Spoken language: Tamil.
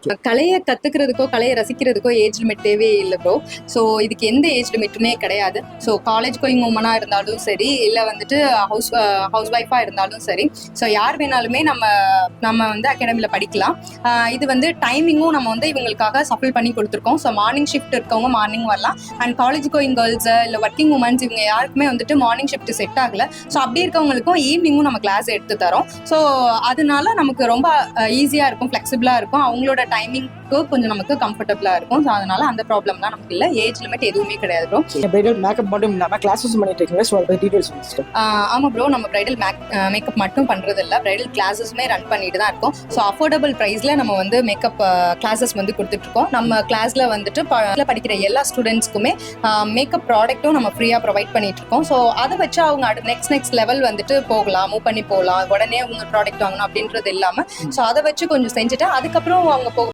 ஓகே. கலையை கத்துக்கிறதுக்கோ கலையை ரசிக்கிறதுக்கோ ஏஜ் லிமிட்டே இல்லை ப்ரோ. ஸோ இதுக்கு எந்த ஏஜ் லிமிட்டுமே கிடையாது. ஸோ காலேஜ் கோயிங் உமனா இருந்தாலும் சரி, இல்லை வந்துட்டு ஹவுஸ் ஒய்ஃபா இருந்தாலும் சரி, ஸோ யார் வேணாலுமே நம்ம வந்து அகாடமியில் படிக்கலாம். இது வந்து டைமிங்கும் நம்ம வந்து இவங்களுக்காக சஃபில் பண்ணி கொடுத்துருக்கோம். ஸோ மார்னிங் ஷிஃப்ட் இருக்கவங்க மார்னிங் வரலாம். அண்ட் காலேஜ் கோயிங் கேர்ள்ஸ் இல்லை ஒர்க்கிங் உமன்ஸ் இவங்க யாருக்குமே வந்துட்டு மார்னிங் ஷிஃப்ட் செட் ஆகல. ஸோ அப்படி இருக்கவங்களுக்கும் ஈவினிங்கும் நம்ம கிளாஸ் எடுத்து தரோம். ஸோ அதனால நமக்கு ரொம்ப ஈஸியாக இருக்கும், ஃப்ளெக்சிபிளாக இருக்கும். அவங்களோட டைமிங்க்கு கொஞ்சம் நமக்கு கம்ஃபர்டபுளாக இருக்கும். ஸோ அதனால அந்த ப்ராப்ளம்லாம் நமக்கு இல்லை. ஏஜ் லிமிட் எதுவுமே கிடையாது ப்ரோ. பிரைடல் மேக்கப் மட்டும் இல்லாமல் கிளாஸஸ் பண்ணிட்டு இருக்கீங்களா? ஸோ அதை டீடைல்ஸ் சொல்லுங்க. ஆமாம் ப்ரோ, நம்ம பிரைடல் மேக்கப் மட்டும் பண்ணுறது இல்லை, பிரைடல் கிளாஸஸுமே ரன் பண்ணிட்டு தான் இருக்கோம். ஸோ அஃபோர்டபுள் ப்ரைஸில் நம்ம வந்து மேக்கப் கிளாஸஸ் வந்து கொடுத்துட்ருக்கோம். நம்ம கிளாஸில் வந்துட்டு படிக்கிற எல்லா ஸ்டூடெண்ட்ஸ்க்குமே மேக்கப் ப்ராடக்ட்டும் நம்ம ஃப்ரீயாக ப்ரொவைட் பண்ணிட்டு இருக்கோம். ஸோ அதை வச்சு அவங்க நெக்ஸ்ட் லெவல் வந்துட்டு மூவ் பண்ணி போகலாம். உடனே அவங்க ப்ராடக்ட் வாங்கணும் அப்படின்றது இல்லாமல் ஸோ அதை வச்சு கொஞ்சம் செஞ்சுட்டு அதுக்கப்புறம் அவங்க